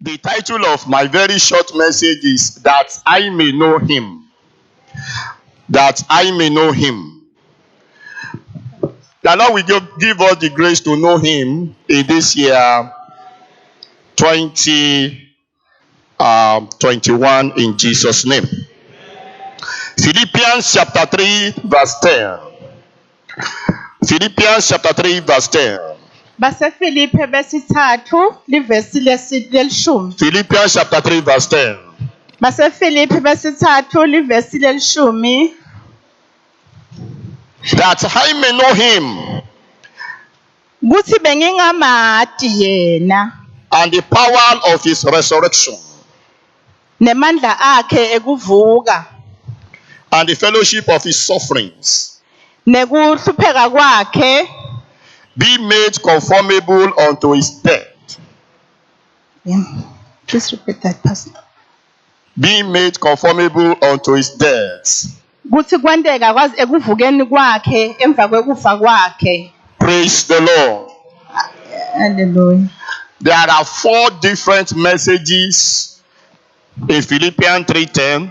The title of my very short message is That I May Know Him. That I may know Him. The Lord will give us the grace to know Him in this year 2021 in Jesus' name. Philippians chapter 3 verse 10. Philippians chapter 3 verse 10. baseFilipi besithathu livesi lelishumi. Philippians chapter 3 verse 10. baseFilipi besithathu livesi lelishumi. That I may know Him Kuthi bengingamati yena and the power of His resurrection nemandla akhe ekuvuka and the fellowship of His sufferings, nekuhlupheka kwakhe, be made conformable unto His death. Please repeat that, Pastor. Be made conformable unto His death. Kuthi kwenteka kwazi ekuvukeni kwakhe emva kwekufa kwakhe. Praise the Lord. Hallelujah. There are 4 different messages in Philippians 3:10.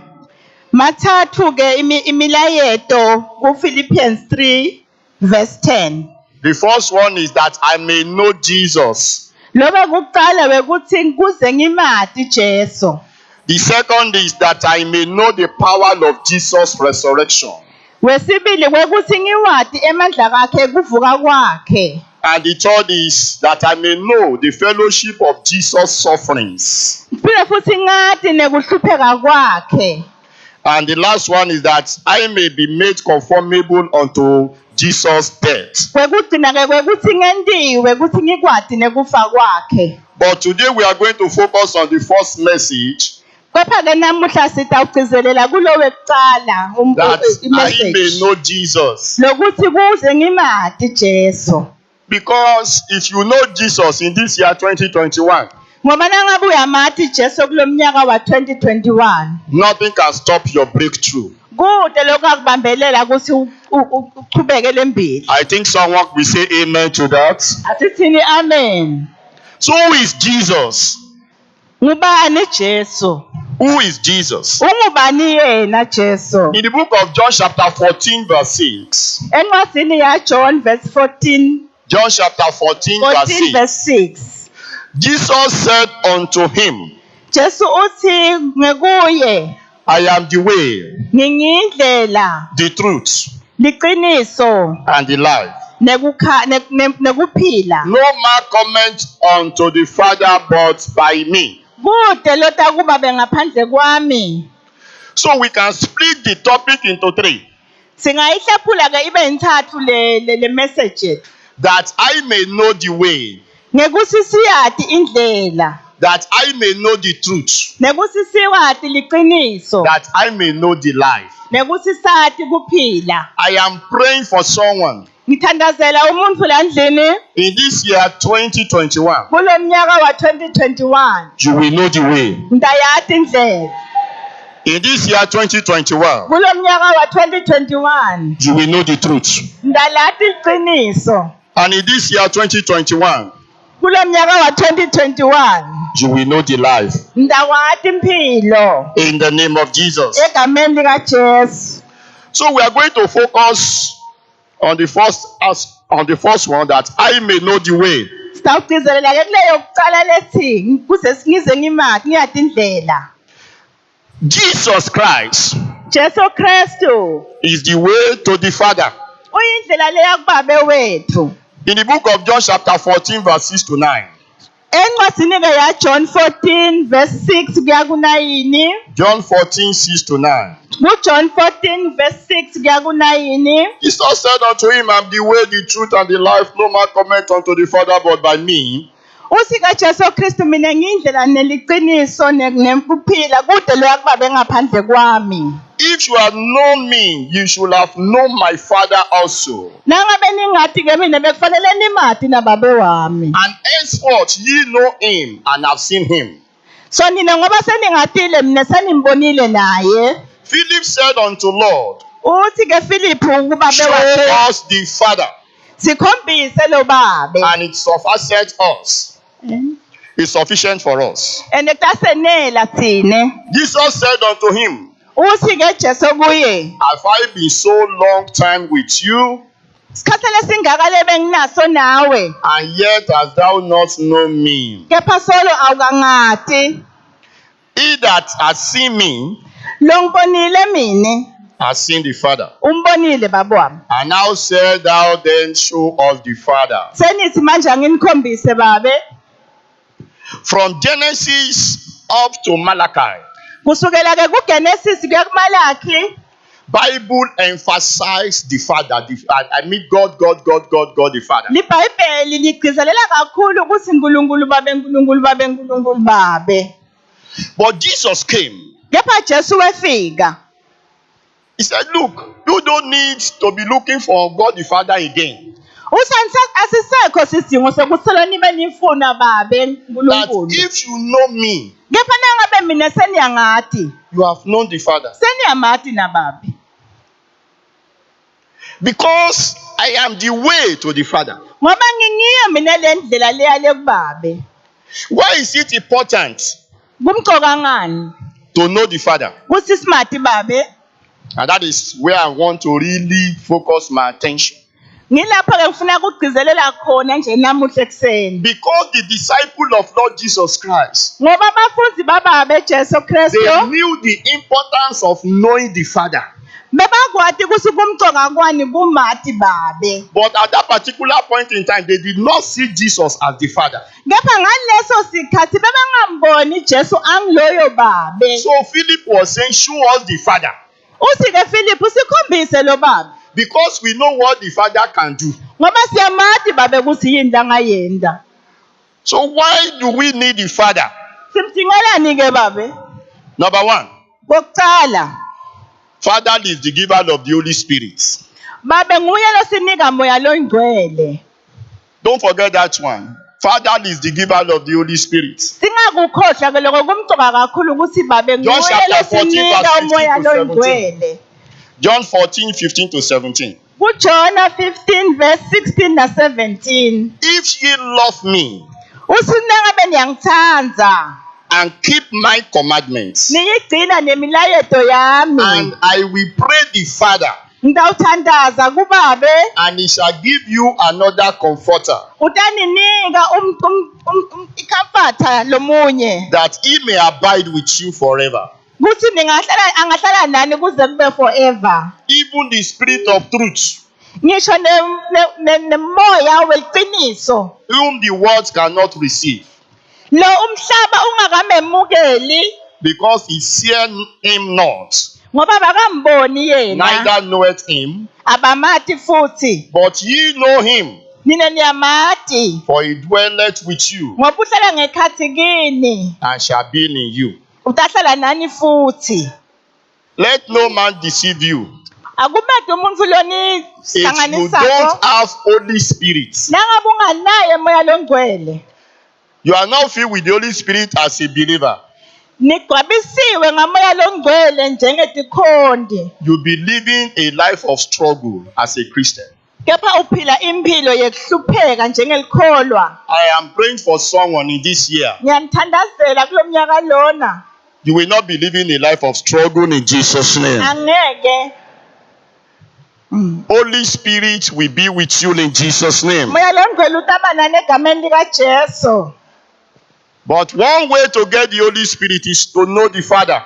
Mathathu ke imilayeto kuPhilippians 3 verse 10. The first one is that I may know Jesus. Loba kuqala wekuthi kuze ngimati Jesu. The second is that I may know the power of Jesus' resurrection. Wesibili wekuthi ngiwati emandla akhe ekuvuka kwakhe. And the third is that I may know the fellowship of Jesus' sufferings. Phinde futhi ngati nekuhlupheka kwakhe. And the last one is that I may be made conformable unto Jesus' death. Wekugcina ke wekuthi ngentiwe kuthi ngikwati nekufa kwakhe. But today we are going to focus on the first message, Kepha ke namuhla sitawugcizelela kulo wekuqala that I may message. know Jesus. Lokuthi kuze ngimati Jesu. Because if you know Jesus in this year 2021, Ngoba nangabe uyamati Jesu kulomnyaka wa 2021. nothing can stop your breakthrough. Kude lokho akubambelela ukuthi uqhubeke lempilo. I think someone will say amen to that. Asithini amen. So who is Jesus? Ngubani Jesu? Who is Jesus? Ungubani yena Jesu? In the book of John chapter 14 verse 6. Encwadini ya John verse 14 John chapter 14 verse 6. verse 6. Jesus said unto him, Jesu uthi ngekuye I am the way, ngingindlela the truth, liqiniso and the life. nekuphila. No man cometh unto the Father but by me. Kude lota kuba bengaphandle kwami. So we can split the topic into 3. Singayihlaphula ke ibe yintathu le message. That I may know the way, Ngekusi siyati indlela, that I may know the truth, nekusi siwati liqiniso, that I may know the life. nekusi sati kuphila. I am praying for someone Ngithandazela umuntu la ndlini in this year 2021. kulomnyaka wa 2021. You will know the way. Ndayati indlela. In this year 2021, Kulomnyaka wa 2021. you will know the truth. Ndalati iqiniso. And in this year 2021, Kulomnyaka wa 2021. you will know the life. Ndawati impilo. In the name of Jesus. Egameni lika Jesu. So we are going to focus on the first one, that I may know the way. Sitawugcizelela ke kuleyo yokuqala lethi kuze ngize ngimati ngiyati indlela. Jesus Christ Jesu Kristu is the way to the Father. uyindlela leya kubabe wethu. In the book of John chapter 14 verse 6 to 9. Encwadini ke ya John 14 verse 6 kuya ku9. John 14, 6 to 9. John 14 verse 6 kuya ku9. Jesus said unto him, I am the way, the truth, and the life. No man cometh unto the Father but by me. Uthi ka Jesu Kristu mina ngiyindlela neliqiniso nekuphila kude loya kubabe ngaphandle kwami. If you had known me, you should have known my Father also. Nangabe ningati ke mina bekufanele nimati nababe wami. And henceforth ye know him and have seen him. So nina ngoba seningatile mina senimbonile naye. Philip said unto Lord, Uthi ke Philip kubabe show wakhe us the Father, sikhombise lo babe. and it sufficeth us. is sufficient for us. and tasenela thine. Jesus said unto him, Uthi ke Jesu kuye, have I been so long time with you, isikhathi lesingakale benginaso nawe, and yet hast thou not known me? kepha solo awukangati. He that has seen me Lo ngibonile mina, has seen the Father. umbonile baba wami. And now said thou then show us the Father. Senithi manje anginikhombise babe. From Genesis up to Malachi, Kusukela ke kuGenesis kuya kuMalaki, Bible emphasize the Father. I mean God the Father. libhayibheli ligcizelela kakhulu ukuthi uNkulunkulu babe. But Jesus came. Kepha Jesu wefika. He said, look, you don't need to be looking for God the Father again. Asisekho sisidingo sokusala nibe nifuna babe That uNkulunkulu. if you know me, Kepha nangabe mina seniyangati, you have known the Father. seniyamati nababe. Because I am the way to the Father. Ngoba ngingiyo mina le ndlela leya lekubabe. Why is it important Kumcoka ngani? to know the Father? Kuthi smart babe. And that is where I want to really focus my attention. Ngilapho ke ngifuna ukugcizelela khona nje namuhla ekseni. Because the disciple of Lord Jesus Christ, Ngoba abafundi bababe Jesu they Kristu knew the importance of knowing the Father. bebakwati ukuthi kumcoka kwani kumati babe. But at that particular point in time, they did not see Jesus as the Father. Kepha ngaleso sikhathi bebengamboni Jesu angiloyo babe. So Philip was saying, show us the Father. Uthi ke Philip usikhombise lo baba. Because we know what the Father can do. Ngoba siyamati babe ukuthi yini angayenda. So why do we need the Father? Simdingelani ke babe? Number one, Kokuqala, Father is the giver of the Holy Spirit. babe nguye losinika moya loyingcwele. Don't forget that one. Father is the giver of the Holy Spirit. Singakukhohlwa ke lokho kumcoka kakhulu ukuthi babe John nguye chapter 14 losinika verse umoya 15 to 17. loyingcwele. John 14, 15 to 17. KuJona 15 verse 16 na 17. If ye love me Uthi nangabe niyangithanda, and keep my commandments, niyigcina nemilayeto yami, and I will pray the Father, ngidawuthandaza kubabe, and he shall give you another comforter, utaninika ikamfatha lomunye, that he may abide with you forever. kuthi angahlala nani kuze kube forever. Even the Spirit of truth, Ngisho nemoya weqiniso, whom the world cannot receive, lo umhlaba ungakamemukeli because he seeth him not, ngoba bakamboni yena, neither knoweth him, abamati futhi. but ye know him, Nina niyamati for he dwelleth with you, ngoba uhlala ngekhathi kini, and shall be in you. utahlala nani futhi. Let no man deceive you. Akumade umuntu loni If you hlanganisako don't have Holy Spirit, nangabe unganaye moya longcwele, you are not filled with the Holy Spirit as a believer. nigcwabisiwe ngamoya longcwele njengetikhondi, You'll be living a life of struggle as a Christian. kepha uphila impilo yekuhlupheka njengelikholwa. I am praying for someone in this year. Ngiyamthandazela kulo mnyaka lona, You will not be living a life of struggle in Jesus' name. angeke. Holy Spirit will be with you in Jesus' name. Moya longcwele utabana negameni likaJesu. But one way to get the Holy Spirit is to know the Father.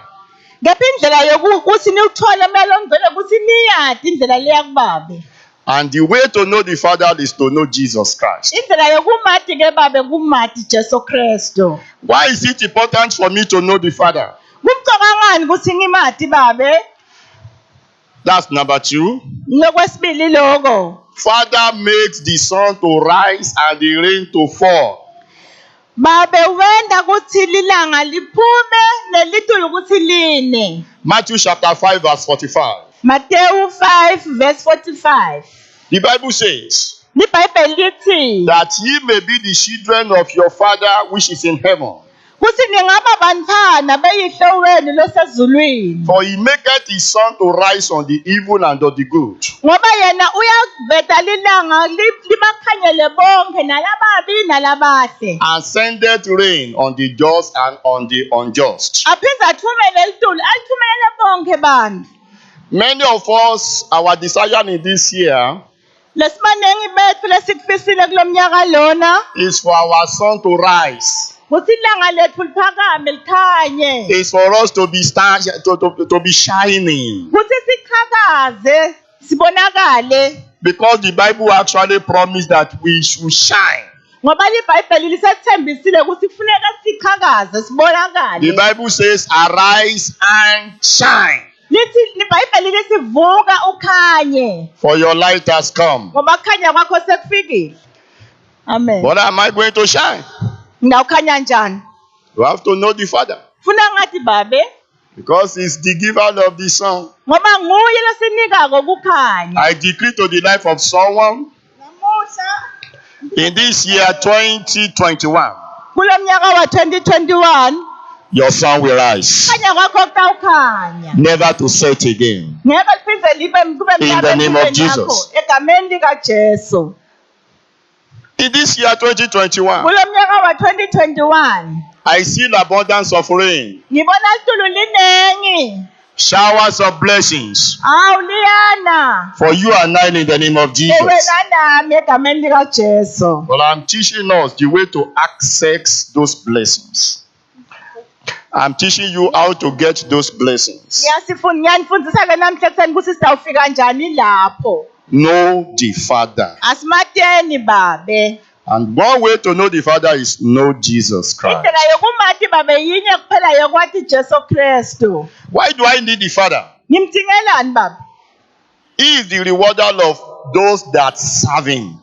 Kepha indlela yokuthi niwuthole moya longcwele ukuthi niyadi indlela leya kubabe. And the way to know the Father is to know Jesus Christ. Indlela yokumati ke babe kumati Jesu Kristu. Why is it important for me to know the Father? Kumcoka ngani ukuthi ngimati babe? That's number two. Lokwesibili lokho. Father makes the sun to rise and the rain to fall. Babe wenda ukuthi lilanga liphume nelitulu ukuthi line. Matthew chapter 5 verse 45. Matthew 5 verse 45. The Bible says LiBhayibheli lithi that ye may be the children of your Father which is in heaven. kuthi ningaba bantwana beyihlowenu losezulwini For he maketh his sun to rise on the evil and on the good, ngoba yena uyaveta lilanga libakhanyele bonke nalababi nalabahle and sendeth rain on the just and on the unjust. aphinde athumele litulu alithumele bonke bantu. Many of us, our desire in this year Lesibanengi bethu lesikufisile kulomnyaka lona is for our sun to rise. kuthi ilanga lethu liphakame likhanye Is for us to be to be shining. kuthi siqhakaze sibonakale Because the Bible actually promised that we should shine. ngoba iBhayibheli lisethembisile ukuthi kufuneka siqhakaze The sibonakale. Bible says, arise and shine, Lithi iBhayibheli lisivuka ukhanye for your light has come. ngoba kukhanya kwakho sekufikile. Amen. But am I going to shine? Ngawukhanya njani? You have to know the Father. Funa ngathi babe Because he's the giver of the sun. ngoba nguye losinikako kukhanya. I decree to the life of someone Namuhla in this year 2021, kulomnyaka wa 2021 your sun will rise, khanya kwakho kutawukhanya. never to set again. Ngeke liphinde libe kube In the name of Jesus. egameni likaJesu. In this year 2021, Kulomnyaka wa 2021 I see the abundance of rain, ngibona litulu linengi. showers of blessings Liyana. for you and I in the name of Jesus. Wena nami egameni likaJesu. But I'm teaching us the way to access those blessings. I'm teaching you how to get those blessings. Ngiyanifundisa ke namhla ekuseni ukuthi sitawufika njani lapho. Know the Father. Asimateni babe. And one way to know the Father is know Jesus Christ. Indlela yokumathi babe yinye kuphela yokwathi Jesu Kristu. Why do I need the Father? Ngimthingelani baba? He is the rewarder of those that serve him.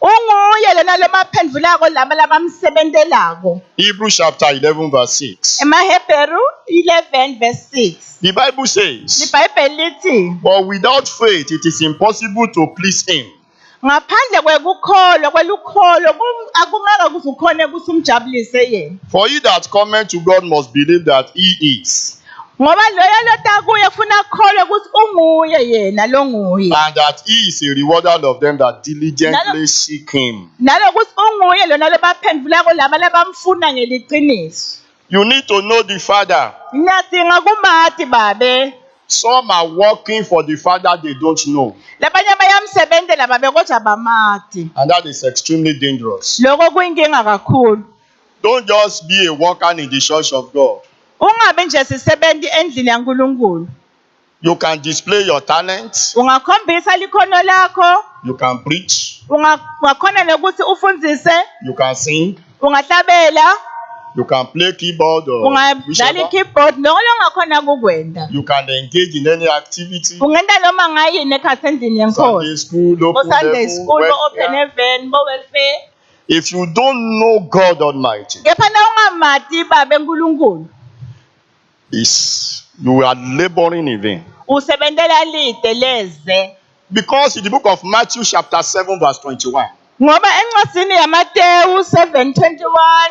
Unguye lona lomaphendvulako laba labamsebentelako. Hebrews chapter 11 verse 6. EmaHebheru 11 verse 6. The Bible says, IBhayibheli lithi but without faith it is impossible to please him. ngaphandle kwekukholo kwelukholo akungeke kuze ukhone ukuthi umjabulise yena. For he that cometh to God must believe that he is, Ngoba loyo lota kuye kufuna akholwe ukuthi unguye yena lo nguye. and that he is a rewarder of them that diligently seek him. Nalokuthi unguye lona lebaphendvulako laba labamfuna ngeliqiniso. You need to know the Father. Ngiyasinga kumathi babe. Some are working for the Father they don't know, Labanye bayamsebentela babe kodwa bamathi. and that is extremely dangerous. Lokho kuyinkinga kakhulu. Don't just be a worker in the church of God. Ungabe nje sisebenti endlini yaNkulunkulu. You can display your talents, Ungakhombisa likhono lakho, you can preach, ungakhona nokuthi ufundzise, you can sing, ungahlabela, you can play keyboard or ungadlala whichever. i-keyboard, noko longakhona kukwenda. You can engage in any activity. Ungenta noma ngayini ekhathi endlini yenkosi. Sunday school, Bo open Sunday level, school, bo open welfare. heaven, bo welfare. If you don't know God Almighty, Kepha na ungamati babe uNkulunkulu, you are laboring in vain. usebentela lide leze. Because in the book of Matthew chapter 7 verse 21, Ngoba encwadzini yaMateyu 7:21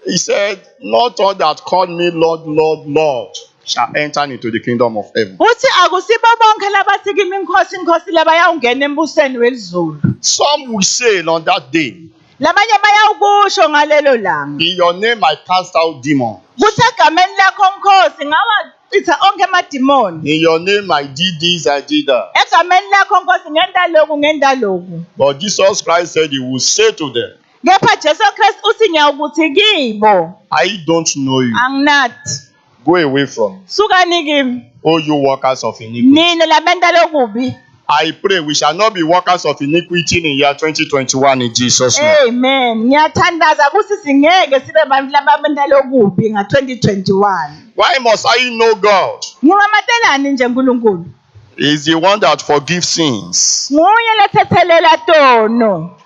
he said, not all that call me Lord, Lord, Lord shall enter into the kingdom of heaven. uthi akusibo bonke labathi kimi inkosi inkosi labayawungena embusweni welizulu. Some will say on that day, Labanye bayawukusho ngalelo langa. in your name I cast out demons. Kuthi egameni lakho nkosi ngawachitha onke amadimoni. In your name I did this, I did that. Egameni lakho nkosi ngenta lokhu. But Jesus Christ said he will say to them, Kepha Jesu Kristu uthi ngiyawukuthi kibo, I don't know you. anginathi. Go away from me, Sukani kimi. O you workers of iniquity. Nina labenta lokubi. I pray we shall not be workers of iniquity in the year 2021 in Jesus' name. Amen. Ngiyathandaza ukuthi singeke sibe bantu lababenta lokubi nga-2021. Why must I know God? Ngingamatelani nje uNkulunkulu? He is the one that forgives sins. Nguye lethethelela tono.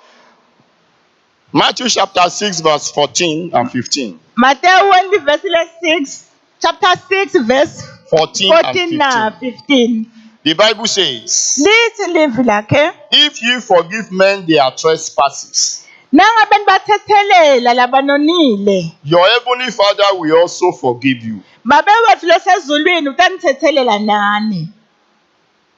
Matthew chapter 6 verse 14 and 15. Mateyu 20 verse 6, chapter 6 verse 14 14 na and 15. 15. The Bible says, Lithi livi lakhe, if you forgive men their trespasses, nangabe nibathethelela labanonile your heavenly Father will also forgive you. babewethu losezulwini utanithethelela nani.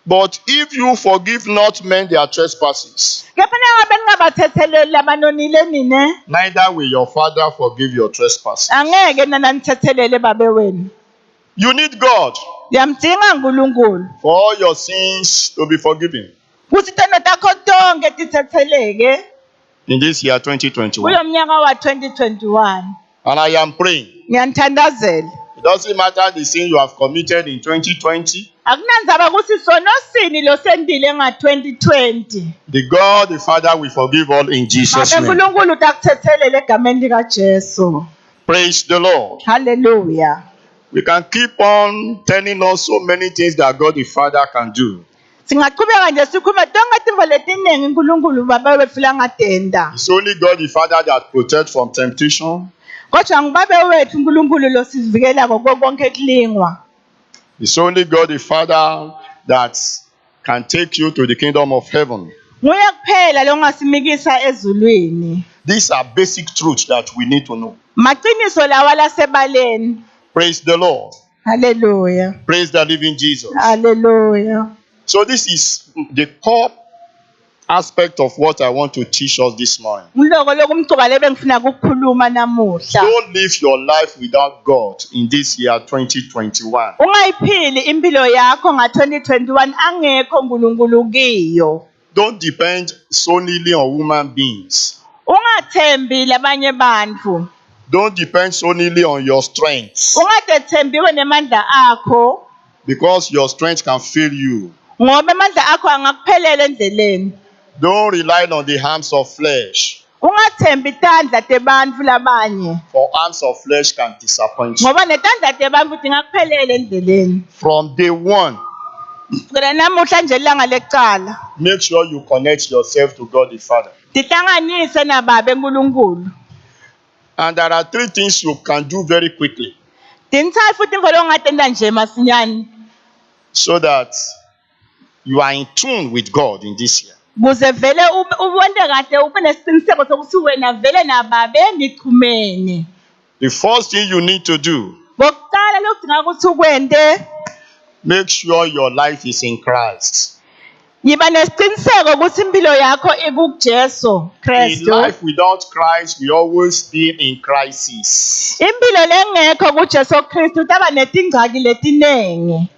But if you forgive not men their trespasses, Kepha nangabe ningabathetheleli labanonile nine neither will your Father forgive your trespasses. angeke nana nithethelele babewenu. You need God Ndiyamdinga uNkulunkulu for all your sins to be forgiven kuthi tena takho tonke tithetheleke in this year 2021. kulo mnyaka wa-2021. And I am praying. Ngiyanithandazela. It doesn't matter the sin you have committed in 2020. Akunanzaba ukuthi sonosini lo sendile nga-2020. The God, the Father, will forgive all in Jesus' Babe name. uNkulunkulu utakuthethelele egameni likaJesu. Praise the Lord. Hallelujah. We can keep on telling us so many things that God the Father can do. Singaqhubeka nje sikhuluma tonke tinto letiningi uNkulunkulu baba wethu langatenda. It's only God the Father that protects from temptation. Kodwa ngubabe wethu uNkulunkulu lo sivikela konke kulingwa. It's only God the Father that can take you to the kingdom of heaven. Nguye kuphela lo ngasimikisa ezulwini. These are basic truths that we need to know. Maqiniso lawa lasebaleni. Praise the Lord. Hallelujah. Praise the living Jesus. Hallelujah. So this is the core aspect of what I want to teach us this morning. Ngiloko lokumcuba lebe ngifuna ukukhuluma namuhla. Don't live your life without God in this year 2021. Ungayiphili impilo yakho nga-2021 angekho uNkulunkulu kiyo. Don't depend solely on human beings. Ungathembi labanye bantu. Don't depend solely on your strength, Ungadethembiwe nemandla akho because your strength can fail you. ngoba amandla akho angakuphelela endleleni. Don't rely on the arms of flesh, Ungathembi tandla tebantfu labanye for arms of flesh can disappoint you. ngoba netandla tebantfu tingakuphelela endleleni. From day one, Kusukela namuhla nje ilanga lecala make sure you connect yourself to God the Father. tihlanganise naBaba eNkulunkulu. And there are three things you can do very quickly Tintsatfu tintfo longatenta nje masinyane so that you are in tune with God in this year. kuze vele ubone kahle ube nesiciniseko sokuthi wena vele naBaba nichumene. The first thing you need to do, Bokuqala lokudinga ukuthi ukwente make sure your life is in Christ. yiba nesiciniseko ukuthi impilo yakho ikuJesu In Kristu. life without Christ, we always be in crisis. Impilo lengekho kuJesu Kristu taba netingcaki letinengi.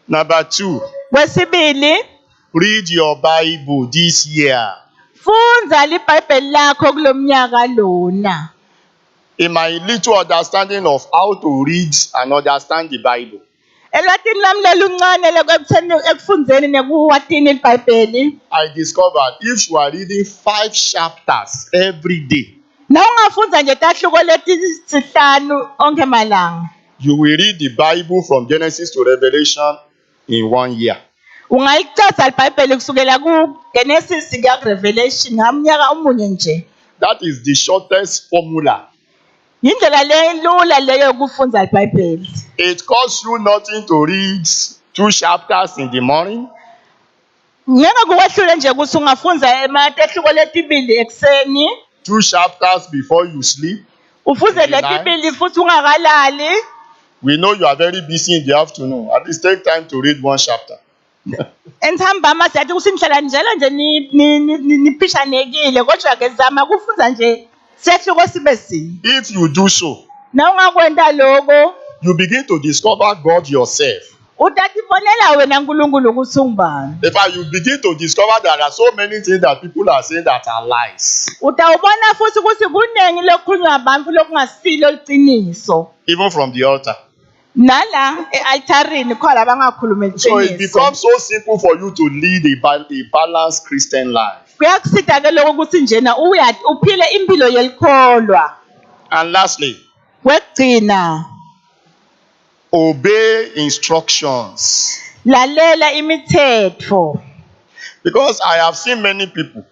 Number two, Kwesibili, read your Bible this year. fundza liBhayibheli lakho kulomnyaka lona. In my little understanding of how to read and understand the Bible, Elwatini lami leluncane ekufundzeni nekuwatini iBhayibheli, I discovered if you are reading 5 chapters every day, na ungafundza nje tahluko letisihlanu onke malanga, you will read the Bible from Genesis to Revelation in 1 year. ungalichaza liBhayibheli kusukela kuGenesis kuya kuRevelation ngamnyaka umunye nje. That is the shortest formula. Yindlela lelula leyo yokufundza iBhayibheli. It costs you nothing to read 2 chapters in the morning, Ngeke kuwehlule nje ukuthi ungafundza ematahluko letibili ekuseni, 2 chapters before you sleep. ufunze Good night. letibili futhi ungakalali. We know you are very busy in the afternoon. At least take time to read 1 chapter. Enthambama siyathi ukuthi nihlala njalo nje niphishanekile kodwa ke zama kufundza nje sehluko sibe sinye. If you do so, Na ungakwenta lokho you begin to discover God yourself. utatibonela wena uNkulunkulu ukuthi ungubani. In fact, you begin to discover there are so many things that people are saying that are lies, Utawubona futhi ukuthi kuningi lokukhulunywa abantu lokungasilo liciniso. even from the altar. Nala e-altarini khona bangakhuluma So it iqiniso. becomes so simple for you to lead a balanced Christian life. Kuyakusida ke lokho ukuthi njena uphile impilo yelikholwa. And lastly, Wekugcina obey instructions. lalela imithetho. Because I have seen many people,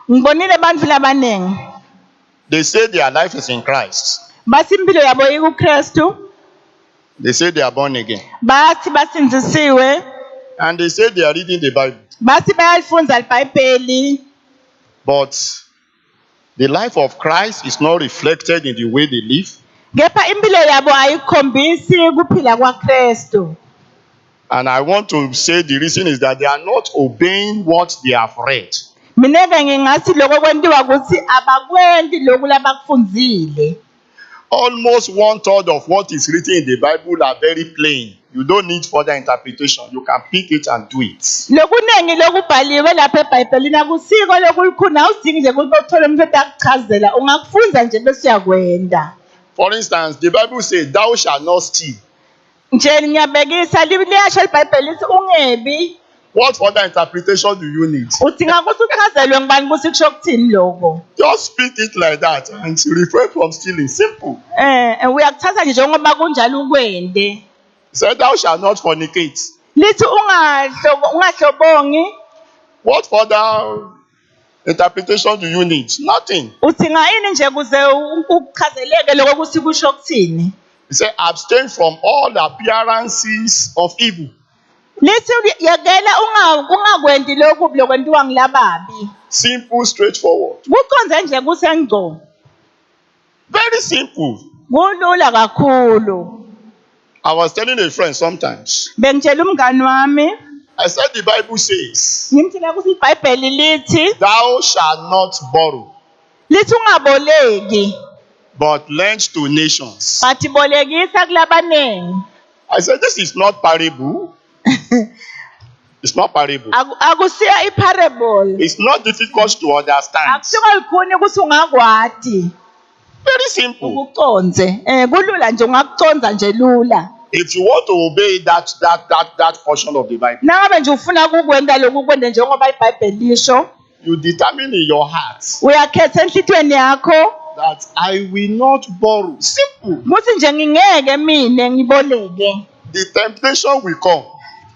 Ngibonile abantu labanengi they say their life is in Christ. bathi impilo yabo ikuKristu, They say they are born again. bathi basinzisiwe, And they say they are reading the Bible. bathi bayalifundza iBhayibheli, But The life of Christ is not reflected in the way they live. kepha impilo yabo ayikhombisi kuphila kwaKristu. And I want to say the reason is that they are not obeying what they have read. Mina ke ngingathi lokho kwentiwa ukuthi abakwenti lokhu labakufunzile. Almost 1/3 of what is written in the Bible are very plain. You don't need further interpretation. You can pick it and do it. Lokuningi lokubhaliwe lapha eBhayibhelini akusiko lokulukhuna awudingi nje ukuthi uthole umuntu okuchazela ungakufunza nje bese uyakwenda. For instance, the Bible says, "Thou shalt not steal." Nje ngiyabekisa liyasho iBhayibheli lithi ungebi. What further interpretation do you need? Udinga ukuthi uchazelwe ngibani ukuthi kusho ukuthini lokho. Just speak it like that and refrain from stealing. Simple. Uyakuthatha nje njengoba kunjalo ukwende. Say, "Thou shalt not fornicate." Lithi ungahlobongi. What further interpretation do you need? Nothing. Udinga ini nje kuze ukuchazeleke lokho ukuthi kusho ukuthini. He said, "Abstain from all appearances of evil." Lithi yakela ungakwendi lokhu lokwentiwa ngilababi. Simple, straightforward. Kuconze nje kusengco. Very simple. Kulula kakhulu. I was telling a friend sometimes. Bengitshela umngani wami, I said the Bible says, ngimtshela ukuthi iBhayibheli lithi, "Thou shalt not borrow, lithi ungaboleki, but lend to nations." bathi bolekisa kulabanengi. I said, this is not parable. It's not parable. Akusiya iparable. It's not difficult to understand. Akusuka likhuni ukuthi ungakwadi. Very simple. Ukuconze. Kulula nje ungakuconza nje lula. If you want to obey that portion of the Bible, Nangabe nje ufuna ukukwenda lokhu kwende njengoba iBhayibheli lisho, you determine in your heart uyakhetha enhlitweni yakho that I will not borrow. Simple. ukuthi nje ngingeke mine ngiboleke. The temptation will come.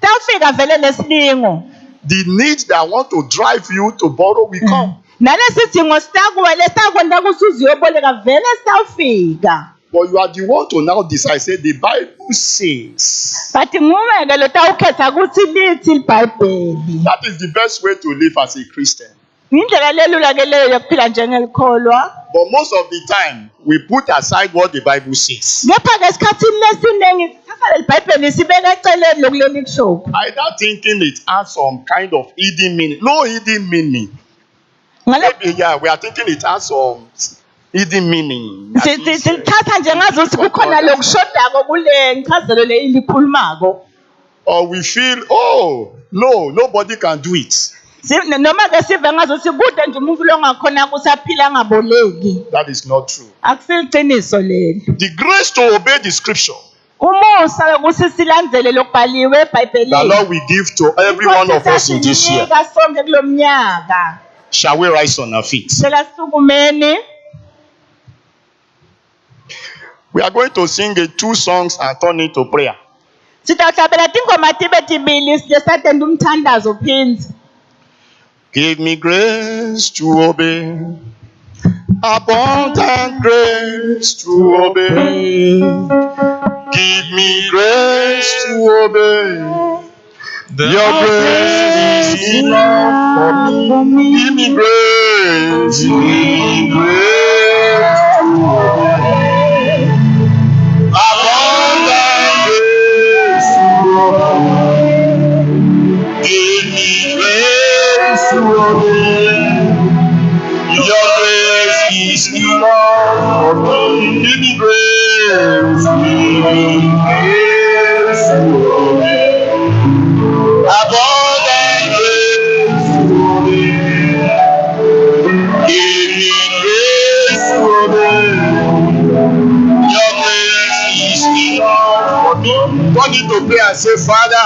Tawufika vele lesilingo. The need that want to drive you to borrow will come. Nalesidingo sitakuwe lesikwenda ukuthi uziyoboleka vele sitawufika. But you are the one to now decide. Say the Bible says. But nguwe lo tawukhetha ukuthi lithi iBhayibheli. That is the best way to live as a Christian. Indlela lelula ke leyo yokuphila njengelikholwa. But most of the time, we put aside what the Bible says. Ngepha ngesikhathini lesiningi sithatha iBhayibheli sibeka eceleni lokuleli kusho. Either thinking it has some kind of hidden meaning. No hidden meaning. Maybe, yeah, we are thinking it has some hidden meaning. Sithatha nje ngazuthi kukhona lokushodako kule nchazelo le ilikhulumako. Or we feel, oh, no, nobody can do it. Noma ke sive ngazuthi kude nje umuntu lo ngakhona kusaphila ngaboleki. That is not true. Akusiqiniso leli. The grace to obey the scripture, Umusa ukuthi silandzele lokubhaliwe eBhayibhelini. the Lord will give to every one of us in this year. Sonke kulomnyaka. Shall we rise on our feet? Sela sukumeni. We are going to sing 2 songs and turn into prayer. Sitawuhlabela tingoma tibe tibili sije satenda umthandazo phinzi. Give me grace to obey, abundant grace to obey. Give me grace to obey. Your grace is enough for me. Give me grace, give me grace to obey. Abundant grace to obey. Give me grace to obey. Your grace is enough for me. Give me grace, give me grace to obey. Abundant grace to obey. Give me grace to obey. Your grace is enough for me. Want you to pray and say, Father,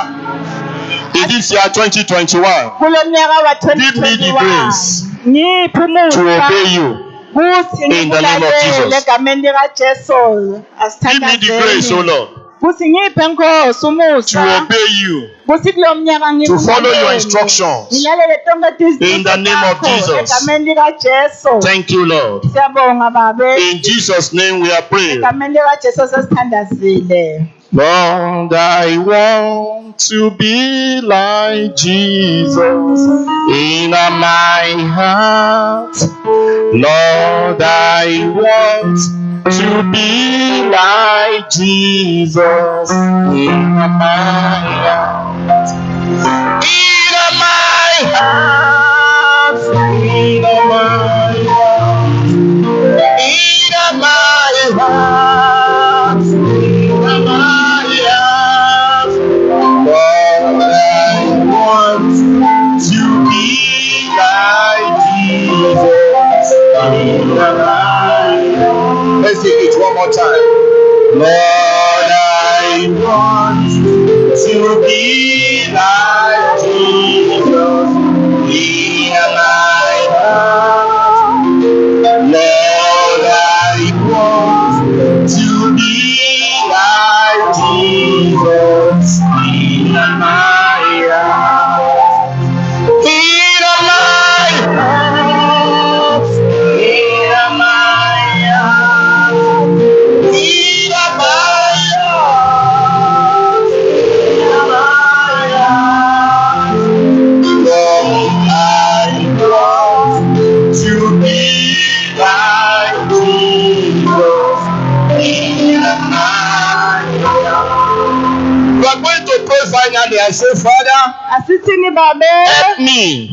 in this year 2021, Kulomnyaka wa give me the 2021. grace Ngiphi umusa to obey you. Kuthi In the name of Jesus. legameni lika Jesu. Give me the grace, O Lord, Kuthi ngiphe Nkosi to umusa. obey you, Kuthi kulomnyaka to follow your instructions. Ngilalele tonke izizwe In the name of zakho, Jesus. Legameni lika Jesu. Thank you, Lord. Siyabonga babe. In Jesus' name we are praying. Legameni lika Jesu sesithandazile. Lord, I want to be like Jesus in my heart. Lord, I want to be like Jesus in my heart. In my heart, in my heart, in my heart, in my heart. Lord, I want to be like Jesus in my heart. Let's take it one more time. Lord, I want to be like Jesus in my heart. Lord, I want to be like Jesus in my heart. In my heart, in my heart, in my heart, in my heart. Lord, I want to be like Jesus in my heart. We are going to pray finally and say, Father, Asisini babe. help me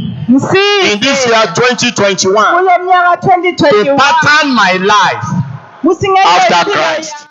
in this year 2021 Kule miaka to 2021. pattern my life after Christ.